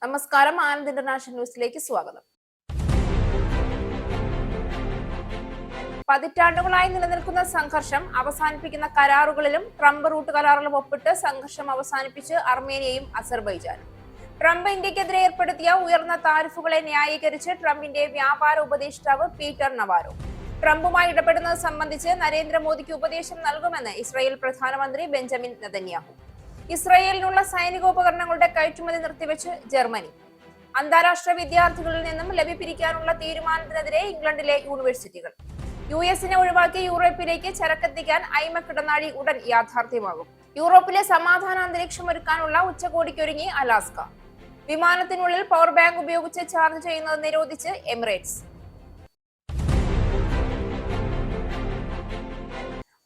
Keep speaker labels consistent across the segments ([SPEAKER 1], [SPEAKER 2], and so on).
[SPEAKER 1] നമസ്കാരം, ആനന്ദ് ഇന്റർനാഷണൽ ന്യൂസിലേക്ക് സ്വാഗതം. പതിറ്റാണ്ടുകളായി നിലനിൽക്കുന്ന സംഘർഷം അവസാനിപ്പിക്കുന്ന കരാറുകളിലും ട്രംപ് റൂട്ട് കരാറിലും ഒപ്പിട്ട് സംഘർഷം അവസാനിപ്പിച്ച് അർമേനിയയും അസർബൈജാനും. ട്രംപ് ഇന്ത്യക്കെതിരെ ഏർപ്പെടുത്തിയ ഉയർന്ന താരിഫുകളെ ന്യായീകരിച്ച് ട്രംപിന്റെ വ്യാപാര ഉപദേഷ്ടാവ് പീറ്റർ നവാരോ ട്രംപുമായി ഇടപെടുന്നത് സംബന്ധിച്ച് നരേന്ദ്രമോദിക്ക് ഉപദേശം നൽകുമെന്ന് ഇസ്രായേൽ പ്രധാനമന്ത്രി ബെഞ്ചമിൻ നെതന്യാഹു. ഇസ്രായേലിനുള്ള സൈനികോപകരണങ്ങളുടെ കയറ്റുമതി നിർത്തിവെച്ച് ജർമ്മനി. അന്താരാഷ്ട്ര വിദ്യാർത്ഥികളിൽ നിന്നും ലഭിപ്പിരിക്കാനുള്ള തീരുമാനത്തിനെതിരെ ഇംഗ്ലണ്ടിലെ യൂണിവേഴ്സിറ്റികൾ. യുഎസിനെ ഒഴിവാക്കി യൂറോപ്പിലേക്ക് ചരക്കെത്തിക്കാൻ ഐമക് ഇടനാഴി ഉടൻ യാഥാർത്ഥ്യമാകും. യൂറോപ്പിലെ സമാധാന അന്തരീക്ഷം ഒരുക്കാനുള്ള ഉച്ചകോടിക്കൊരുങ്ങി അലാസ്ക. വിമാനത്തിനുള്ളിൽ പവർ ബാങ്ക് ഉപയോഗിച്ച് ചാർജ് ചെയ്യുന്നത് നിരോധിച്ച് എമിറേറ്റ്സ്.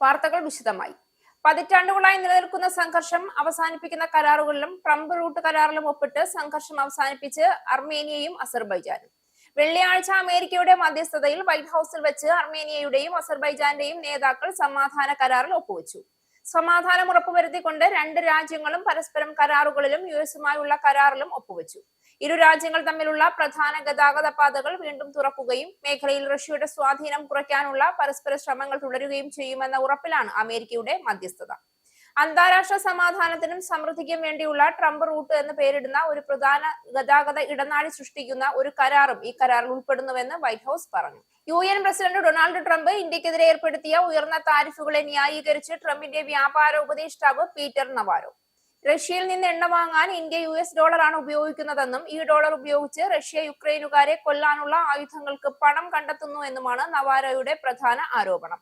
[SPEAKER 1] വാർത്തകൾ വിശദമായി. പതിറ്റാണ്ടുകളായി നിലനിൽക്കുന്ന സംഘർഷം അവസാനിപ്പിക്കുന്ന കരാറുകളിലും ട്രംപ് റൂട്ട് കരാറിലും ഒപ്പിട്ട് സംഘർഷം അവസാനിപ്പിച്ച് അർമേനിയയും അസർബൈജാനും. വെള്ളിയാഴ്ച അമേരിക്കയുടെ മധ്യസ്ഥതയിൽ വൈറ്റ് ഹൌസിൽ വെച്ച് അർമേനിയയുടെയും അസർബൈജാന്റെയും നേതാക്കൾ സമാധാന കരാറിൽ ഒപ്പുവെച്ചു. സമാധാനം ഉറപ്പുവരുത്തിക്കൊണ്ട് രണ്ട് രാജ്യങ്ങളും പരസ്പരം കരാറുകളിലും യുഎസുമായുള്ള കരാറിലും ഒപ്പുവെച്ചു. ഇരു രാജ്യങ്ങൾ തമ്മിലുള്ള പ്രധാന ഗതാഗത പാതകൾ വീണ്ടും തുറക്കുകയും മേഖലയിൽ റഷ്യയുടെ സ്വാധീനം കുറയ്ക്കാനുള്ള പരസ്പര ശ്രമങ്ങൾ തുടരുകയും ചെയ്യുമെന്ന ഉറപ്പിലാണ് അമേരിക്കയുടെ മധ്യസ്ഥത. അന്താരാഷ്ട്ര സമാധാനത്തിനും സമൃദ്ധിക്കും വേണ്ടിയുള്ള ട്രംപ് റൂട്ട് എന്ന് പേരിടുന്ന ഒരു പ്രധാന ഗതാഗത ഇടനാഴി സൃഷ്ടിക്കുന്ന ഒരു കരാറും ഈ കരാറിൽ ഉൾപ്പെടുന്നുവെന്ന് വൈറ്റ് ഹൌസ് പറഞ്ഞു. യുഎൻ പ്രസിഡന്റ് ഡൊണാൾഡ് ട്രംപ് ഇന്ത്യക്കെതിരെ ഏർപ്പെടുത്തിയ ഉയർന്ന താരിഫുകളെ ന്യായീകരിച്ച് ട്രംപിന്റെ വ്യാപാര ഉപദേഷ്ടാവ് പീറ്റർ നവാരോ റഷ്യയിൽ നിന്ന് എണ്ണ വാങ്ങാൻ ഇന്ത്യ US ഡോളറാണ് ഉപയോഗിക്കുന്നതെന്നും ഈ ഡോളർ ഉപയോഗിച്ച് റഷ്യ യുക്രൈനുകാരെ കൊല്ലാനുള്ള ആയുധങ്ങൾക്ക് പണം കണ്ടെത്തുന്നു എന്നുമാണ് നവാരോയുടെ പ്രധാന ആരോപണം.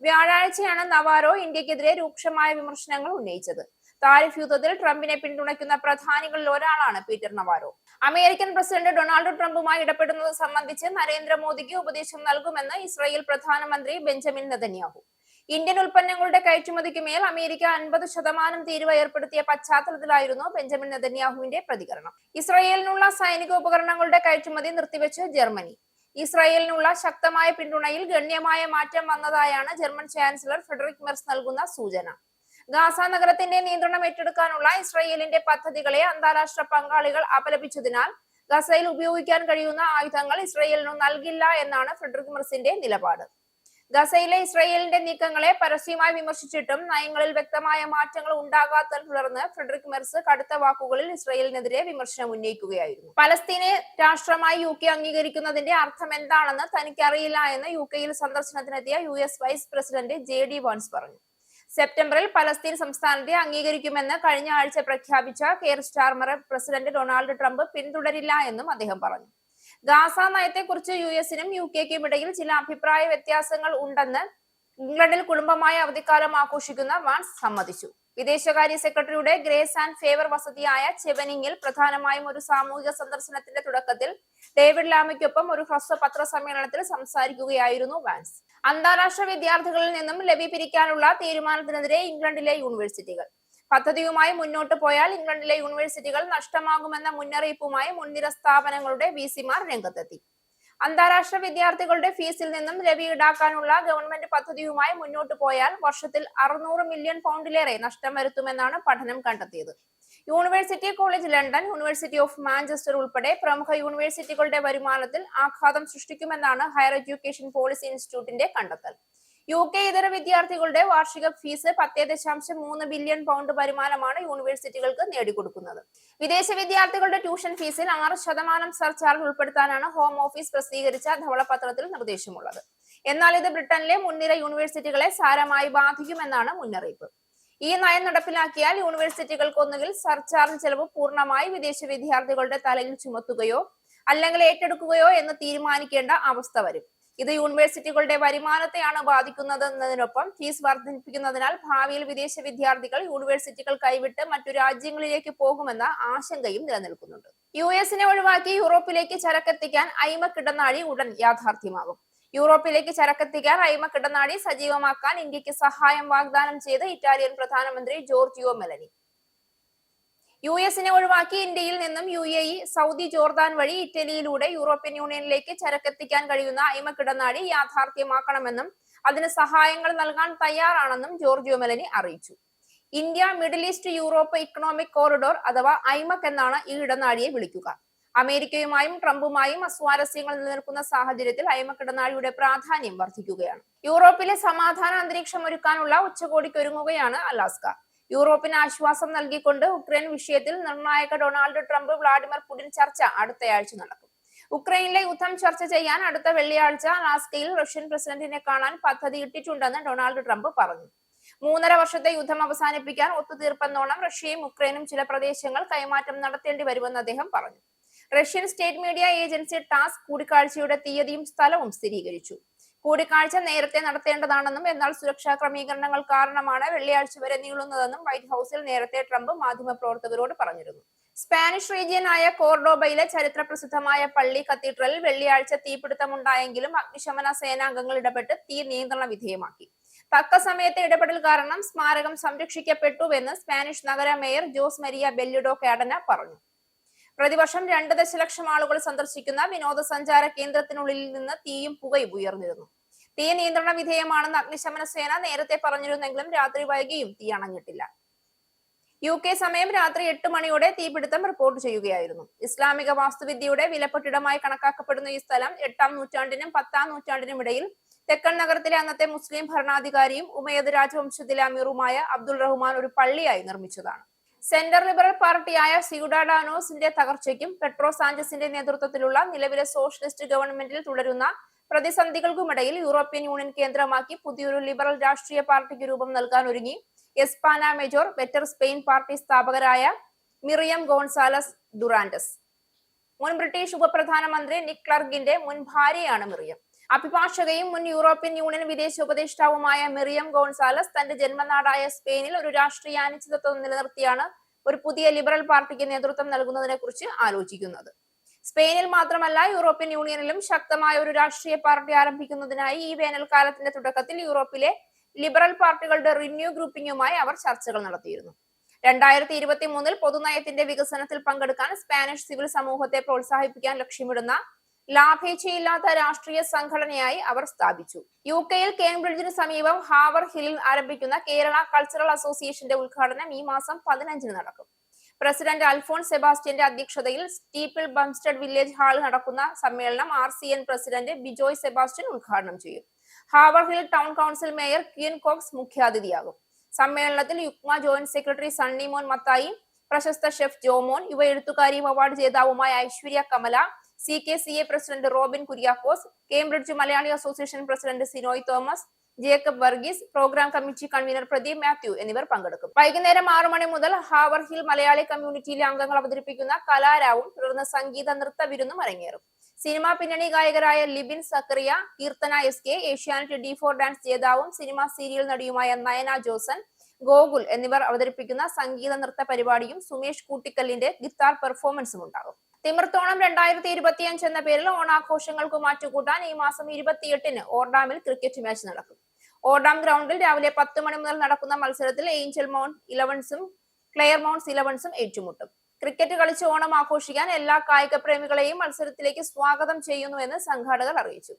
[SPEAKER 1] വ്യാഴാഴ്ചയാണ് നവാരോ ഇന്ത്യക്കെതിരെ രൂക്ഷമായ വിമർശനങ്ങൾ ഉന്നയിച്ചത്. താരിഫ് യുദ്ധത്തിൽ ട്രംപിനെ പിന്തുണയ്ക്കുന്ന പ്രധാനികളിൽ ഒരാളാണ് Peter Navarro. American president Donald ട്രംപുമായി ഇടപെടുന്നത് സംബന്ധിച്ച് നരേന്ദ്രമോദിക്ക് ഉപദേശം നൽകുമെന്ന് ഇസ്രായേൽ പ്രധാനമന്ത്രി ബെഞ്ചമിൻ നെതന്യാഹു. ഇന്ത്യൻ ഉൽപ്പന്നങ്ങളുടെ കയറ്റുമതിക്ക് മേൽ അമേരിക്ക 50% തീരുവ ഏർപ്പെടുത്തിയ പശ്ചാത്തലത്തിലായിരുന്നു ബെഞ്ചമിൻ നെതന്യാഹുവിന്റെ പ്രതികരണം. ഇസ്രായേലിനുള്ള സൈനികോപകരണങ്ങളുടെ കയറ്റുമതി നിർത്തിവെച്ച് ജർമ്മനി. ഇസ്രായേലിനുള്ള ശക്തമായ പിന്തുണയിൽ ഗണ്യമായ മാറ്റം വന്നതായാണ് ജർമ്മൻ ചാൻസലർ ഫ്രെഡറിക് മെർസ് നൽകുന്ന സൂചന. ഗാസ നഗരത്തിന്റെ നിയന്ത്രണം ഏറ്റെടുക്കാനുള്ള ഇസ്രായേലിന്റെ പദ്ധതികളെ അന്താരാഷ്ട്ര പങ്കാളികൾ അപലപിച്ചതിനാൽ ഗസയിൽ ഉപയോഗിക്കാൻ കഴിയുന്ന ആയുധങ്ങൾ ഇസ്രായേലിനു നൽകില്ല എന്നാണ് ഫ്രെഡറിക് മെർസിന്റെ നിലപാട്. ഗസയിലെ ഇസ്രായേലിന്റെ നീക്കങ്ങളെ പരസ്യമായി വിമർശിച്ചിട്ടും നയങ്ങളിൽ വ്യക്തമായ മാറ്റങ്ങൾ ഉണ്ടാകാത്തതിനെ തുടർന്ന് ഫ്രെഡറിക് മെർസ് കടുത്ത വാക്കുകളിൽ ഇസ്രായേലിനെതിരെ വിമർശനം ഉന്നയിക്കുകയായിരുന്നു. പലസ്തീനെ രാഷ്ട്രമായി UK അംഗീകരിക്കുന്നതിന്റെ അർത്ഥം എന്താണെന്ന് തനിക്കറിയില്ല എന്ന് UKയിൽ സന്ദർശനത്തിനെത്തിയ US vice president JD Vance പറഞ്ഞു. സെപ്റ്റംബറിൽ പലസ്തീൻ സംസ്ഥാനത്തെ അംഗീകരിക്കുമെന്ന് കഴിഞ്ഞ ആഴ്ച പ്രഖ്യാപിച്ച കെയർ സ്റ്റാർമറെ പ്രസിഡന്റ് ഡൊണാൾഡ് ട്രംപ് പിന്തുടരില്ല എന്നും അദ്ദേഹം പറഞ്ഞു. ഗാസ നയത്തെക്കുറിച്ച് USനും UKക്കും ഇടയിൽ ചില അഭിപ്രായ വ്യത്യാസങ്ങൾ ഉണ്ടെന്ന് ഇംഗ്ലണ്ടിൽ കുടുംബമായ അവധിക്കാലം ആഘോഷിക്കുന്ന വാൻസ് സമ്മതിച്ചു. വിദേശകാര്യ സെക്രട്ടറിയുടെ ഗ്രേസ് ആൻഡ് ഫേവർ വസതിയായ ചെവനിങ്ങിൽ പ്രധാനമായും ഒരു സാമൂഹിക സന്ദർശനത്തിന്റെ തുടക്കത്തിൽ ഡേവിഡ് ലാമയ്ക്കൊപ്പം ഒരു ഹ്രസ്വ പത്രസമ്മേളനത്തിൽ സംസാരിക്കുകയായിരുന്നു വാൻസ്. അന്താരാഷ്ട്ര വിദ്യാർത്ഥികളിൽ നിന്നും ലവി പിരിക്കാനുള്ള തീരുമാനത്തിനെതിരെ ഇംഗ്ലണ്ടിലെ യൂണിവേഴ്സിറ്റികൾ. പദ്ധതിയുമായി മുന്നോട്ട് പോയാൽ ഇംഗ്ലണ്ടിലെ യൂണിവേഴ്സിറ്റികൾ നഷ്ടമാകുമെന്ന മുന്നറിയിപ്പുമായി മുൻനിര സ്ഥാപനങ്ങളുടെ VCമാർ രംഗത്തെത്തി. അന്താരാഷ്ട്ര വിദ്യാർത്ഥികളുടെ ഫീസിൽ നിന്നും ലവി ഈടാക്കാനുള്ള ഗവൺമെന്റ് പദ്ധതിയുമായി മുന്നോട്ട് പോയാൽ വർഷത്തിൽ 600 മില്യൺ പൗണ്ടിലേറെ നഷ്ടം വരുത്തുമെന്നാണ് പഠനം കണ്ടെത്തിയത്. University college London, university of Manchester ഉൾപ്പെടെ പ്രമുഖ യൂണിവേഴ്സിറ്റികളുടെ വരുമാനത്തിൽ ആഘാതം സൃഷ്ടിക്കുമെന്നാണ് ഹയർ എഡ്യൂക്കേഷൻ പോളിസി ഇൻസ്റ്റിറ്റ്യൂട്ടിന്റെ കണ്ടെത്തൽ. UK ഇതര വിദ്യാർത്ഥികളുടെ വാർഷിക ഫീസ് 10.3 ബില്യൺ പൗണ്ട് വരുമാനമാണ് യൂണിവേഴ്സിറ്റികൾക്ക് നേടിക്കൊടുക്കുന്നത്. വിദേശ വിദ്യാർത്ഥികളുടെ ട്യൂഷൻ ഫീസിൽ 6% സർചാർജ് ഉൾപ്പെടുത്താനാണ് ഹോം ഓഫീസ് പ്രസിദ്ധീകരിച്ച ധവളപത്രത്തിൽ നിർദ്ദേശമുള്ളത്. എന്നാൽ ഇത് ബ്രിട്ടനിലെ മുൻനിര യൂണിവേഴ്സിറ്റികളെ സാരമായി ബാധിക്കുമെന്നാണ് മുന്നറിയിപ്പ്. ഈ നയം നടപ്പിലാക്കിയാൽ യൂണിവേഴ്സിറ്റികൾക്ക് ഒന്നുകിൽ സർചാർജ് ചെലവ് പൂർണ്ണമായി വിദേശ വിദ്യാർത്ഥികളുടെ തലയിൽ ചുമത്തുകയോ അല്ലെങ്കിൽ ഏറ്റെടുക്കുകയോ എന്ന് തീരുമാനിക്കേണ്ട അവസ്ഥ വരും. ഇത് യൂണിവേഴ്സിറ്റികളുടെ വരുമാനത്തെയാണ് ബാധിക്കുന്നതെന്നതിനൊപ്പം ഫീസ് വർദ്ധിപ്പിക്കുന്നതിനാൽ ഭാവിയിൽ വിദേശ വിദ്യാർത്ഥികൾ യൂണിവേഴ്സിറ്റികൾ കൈവിട്ട് മറ്റു രാജ്യങ്ങളിലേക്ക് പോകുമെന്ന ആശങ്കയും നിലനിൽക്കുന്നുണ്ട്. USനെ ഒഴിവാക്കി യൂറോപ്പിലേക്ക് ചരക്കെത്തിക്കാൻ ഐമക് ഇടനാഴി ഉടൻ യാഥാർത്ഥ്യമാകും. യൂറോപ്പിലേക്ക് ചരക്കെത്തിക്കാൻ ഐമക് ഇടനാഴി സജീവമാക്കാൻ ഇന്ത്യക്ക് സഹായം വാഗ്ദാനം ചെയ്ത് ഇറ്റാലിയൻ പ്രധാനമന്ത്രി ജോർജിയോ മെലനി. USനെ ഒഴിവാക്കി ഇന്ത്യയിൽ നിന്നും UAE, സൗദി, ജോർദാൻ വഴി ഇറ്റലിയിലൂടെ യൂറോപ്യൻ യൂണിയനിലേക്ക് ചരക്കെത്തിക്കാൻ കഴിയുന്ന ഐമക് ഇടനാഴി യാഥാർത്ഥ്യമാക്കണമെന്നും അതിന് സഹായങ്ങൾ നൽകാൻ തയ്യാറാണെന്നും ജോർജിയോ മെലനി അറിയിച്ചു. India middle east Europe economic corridor അഥവാ ഐമക് എന്നാണ് ഈ ഇടനാഴിയെ വിളിക്കുക. അമേരിക്കയുമായും ട്രംപുമായും അസ്വാരസ്യങ്ങൾ നിലനിൽക്കുന്ന സാഹചര്യത്തിൽ ഐമക് ഇടനാഴിയുടെ പ്രാധാന്യം വർദ്ധിക്കുകയാണ്. യൂറോപ്പിലെ സമാധാന അന്തരീക്ഷം ഒരുക്കാനുള്ള ഉച്ചകോടിക്കൊരുങ്ങുകയാണ് അലാസ്ക. യൂറോപ്പിന് ആശ്വാസം നൽകിക്കൊണ്ട് ഉക്രൈൻ വിഷയത്തിൽ നിർണായക ഡൊണാൾഡ് ട്രംപ് വ്ളാഡിമിർ പുടിൻ ചർച്ച അടുത്തയാഴ്ച നടക്കും. ഉക്രൈനിലെ യുദ്ധം ചർച്ച ചെയ്യാൻ അടുത്ത വെള്ളിയാഴ്ച അലാസ്കയിൽ റഷ്യൻ പ്രസിഡന്റിനെ കാണാൻ പദ്ധതിയിട്ടിട്ടുണ്ടെന്ന് ഡൊണാൾഡ് ട്രംപ് പറഞ്ഞു. 3.5 വർഷത്തെ യുദ്ധം അവസാനിപ്പിക്കാൻ ഒത്തുതീർപ്പെന്നോണം റഷ്യയും ഉക്രൈനും ചില പ്രദേശങ്ങൾ കൈമാറ്റം നടത്തേണ്ടി വരുമെന്ന് അദ്ദേഹം പറഞ്ഞു. റഷ്യൻ സ്റ്റേറ്റ് മീഡിയ ഏജൻസി ടാസ് കൂടിക്കാഴ്ചയുടെ തീയതിയും സ്ഥലവും സ്ഥിരീകരിച്ചു. കൂടിക്കാഴ്ച നേരത്തെ നടത്തേണ്ടതാണെന്നും എന്നാൽ സുരക്ഷാ ക്രമീകരണങ്ങൾ കാരണമാണ് വെള്ളിയാഴ്ച വരെ നീളുന്നതെന്നും വൈറ്റ് ഹൌസിൽ നേരത്തെ ട്രംപ് മാധ്യമപ്രവർത്തകരോട് പറഞ്ഞിരുന്നു. സ്പാനിഷ് റീജിയനായ കോർഡോബയിലെ ചരിത്ര പ്രസിദ്ധമായ പള്ളി കത്തീഡ്രലിൽ വെള്ളിയാഴ്ച തീപിടുത്തമുണ്ടായെങ്കിലും അഗ്നിശമന സേനാംഗങ്ങൾ ഇടപെട്ട് തീ നിയന്ത്രണ വിധേയമാക്കി. തക്ക സമയത്തെ ഇടപെടൽ കാരണം സ്മാരകം സംരക്ഷിക്കപ്പെട്ടുവെന്ന് സ്പാനിഷ് നഗര മേയർ ജോസ് മരിയ ബെല്ലിഡോ കാഡന പറഞ്ഞു. പ്രതിവർഷം 2 ദശലക്ഷം ആളുകൾ സന്ദർശിക്കുന്ന വിനോദസഞ്ചാര കേന്ദ്രത്തിനുള്ളിൽ നിന്ന് തീയും പുകയും ഉയർന്നിരുന്നു. തീ നിയന്ത്രണ വിധേയമാണെന്ന് അഗ്നിശമന സേന നേരത്തെ പറഞ്ഞിരുന്നെങ്കിലും രാത്രി വൈകിയും തീ അണഞ്ഞിട്ടില്ല. UK സമയം രാത്രി 8 മണിയോടെ തീപിടുത്തം റിപ്പോർട്ട് ചെയ്യുകയായിരുന്നു. ഇസ്ലാമിക വാസ്തുവിദ്യയുടെ വിലപ്പെട്ടിടമായി കണക്കാക്കപ്പെടുന്ന ഈ സ്ഥലം 8-ാം നൂറ്റാണ്ടിനും 10-ാം നൂറ്റാണ്ടിനും ഇടയിൽ തെക്കൻ നഗരത്തിലെ അന്നത്തെ മുസ്ലിം ഭരണാധികാരിയും ഉമയ്യദ് രാജവംശത്തിലെ അമീറുമായ അബ്ദുൾ റഹ്മാൻ ഒരു പള്ളിയായി നിർമ്മിച്ചതാണ്. സെന്റർ ലിബറൽ പാർട്ടിയായ സിയുഡാഡാനോസിന്റെ തകർച്ചയ്ക്കും പെട്രോ സാഞ്ചസിന്റെ നേതൃത്വത്തിലുള്ള നിലവിലെ സോഷ്യലിസ്റ്റ് ഗവൺമെന്റിൽ തുടരുന്ന പ്രതിസന്ധികൾക്കുമിടയിൽ യൂറോപ്യൻ യൂണിയൻ കേന്ദ്രമാക്കി പുതിയൊരു ലിബറൽ രാഷ്ട്രീയ പാർട്ടിക്ക് രൂപം നൽകാൻ ഒരുങ്ങി Espana Mejor better Spain party സ്ഥാപകരായ മിറിയം ഗോൺസാലസ് ഡുറാൻഡസ്. മുൻ ബ്രിട്ടീഷ് ഉപപ്രധാനമന്ത്രി നിക് ക്ലർഗിന്റെ മുൻ ഭാര്യയാണ് മിറിയം. അഭിഭാഷകയും മുൻ യൂറോപ്യൻ യൂണിയൻ വിദേശ ഉപദേഷ്ടാവുമായ മിറിയം ഗോൺസാലസ് തന്റെ ജന്മനാടായ സ്പെയിനിൽ ഒരു രാഷ്ട്രീയ അനിശ്ചിതത്വം നിലനിർത്തിയാണ് ഒരു പുതിയ ലിബറൽ പാർട്ടിക്ക് നേതൃത്വം നൽകുന്നതിനെ കുറിച്ച് ആലോചിക്കുന്നത്. സ്പെയിനിൽ മാത്രമല്ല യൂറോപ്യൻ യൂണിയനിലും ശക്തമായ ഒരു രാഷ്ട്രീയ പാർട്ടി ആരംഭിക്കുന്നതിനായി ഈ വേനൽക്കാലത്തിന്റെ തുടക്കത്തിൽ യൂറോപ്പിലെ ലിബറൽ പാർട്ടികളുടെ റിന്യൂ ഗ്രൂപ്പിംഗുമായി അവർ ചർച്ചകൾ നടത്തിയിരുന്നു. 2023 പൊതുനയത്തിന്റെ വികസനത്തിൽ പങ്കെടുക്കാൻ സ്പാനിഷ് സിവിൽ സമൂഹത്തെ പ്രോത്സാഹിപ്പിക്കാൻ ലക്ഷ്യമിടുന്ന ലാഭേച്ഛയില്ലാത്ത രാഷ്ട്രീയ സംഘടനയായി അവർ സ്ഥാപിച്ചു. UK-യിൽ കേംബ്രിഡ്ജിന് സമീപം ഹാവർ ഹില്ലിൽ ആരംഭിക്കുന്ന കേരള കൾച്ചറൽ അസോസിയേഷന്റെ ഉദ്ഘാടനം ഈ മാസം 15-ന് നടക്കും. പ്രസിഡന്റ് അൽഫോൺസ് സെബാസ്റ്റ്യന്റെ അധ്യക്ഷതയിൽ സ്റ്റീപ്പിൾ ബംസ്റ്റഡ് വില്ലേജ് ഹാളിൽ നടക്കുന്ന സമ്മേളനം RCN പ്രസിഡന്റ് ബിജോയ് സെബാസ്റ്റ്യൻ ഉദ്ഘാടനം ചെയ്യും. Haverhill town council mayor Queen Cox മുഖ്യാതിഥിയാകും. സമ്മേളനത്തിൽ യുക്മ ജോയിന്റ് സെക്രട്ടറി സണ്ണി മോൻ മത്തായി, പ്രശസ്ത ഷെഫ് ജോമോൻ, യുവ എഴുത്തുകാരിയും അവാർഡ് ജേതാവുമായ Aishwarya Kamala, CKCA president Robin Kuriakose, Cambridge Malayali association president Sinoy Thomas, Jacob Varghese, programme committee convener Pradeep Mathew എന്നിവർ പങ്കെടുക്കും. വൈകുന്നേരം 6 മണി മുതൽ ഹാവർ ഹിൽ മലയാളി കമ്മ്യൂണിറ്റിയിലെ അംഗങ്ങൾ അവതരിപ്പിക്കുന്ന കലാരാവും തുടർന്ന് സംഗീത നൃത്ത വിരുന്നും അരങ്ങേറും. സിനിമാ പിന്നണി ഗായകരായ Libin Zacharia, Keerthana SK, Asianet D4 dance ജേതാവും സിനിമാ സീരിയൽ നടിയുമായ നയന ജോസൻ, ഗോകുൽ എന്നിവർ അവതരിപ്പിക്കുന്ന സംഗീത നൃത്ത പരിപാടിയും സുമേഷ് കൂട്ടിക്കല്ലിന്റെ ഗിത്താർ പെർഫോമൻസും ഉണ്ടാകും. തിമിർത്തോണം 2025 എന്ന പേരിൽ ഓണാഘോഷങ്ങൾക്ക് മാറ്റുകൂട്ടാൻ ഈ മാസം 28-ന് ഓർഡാമിൽ ക്രിക്കറ്റ് മാച്ച് നടക്കും. ഓർഡാം ഗ്രൗണ്ടിൽ രാവിലെ 10 മണി മുതൽ നടക്കുന്ന മത്സരത്തിൽ ഏഞ്ചൽ മൗണ്ട് 11സും ക്ലെയർമൗണ്ട്സ് 11സും ഏറ്റുമുട്ടും. ക്രിക്കറ്റ് കളിച്ച് ഓണം ആഘോഷിക്കാൻ എല്ലാ കായിക പ്രേമികളെയും മത്സരത്തിലേക്ക് സ്വാഗതം ചെയ്യുന്നുവെന്ന് സംഘാടകർ അറിയിച്ചു.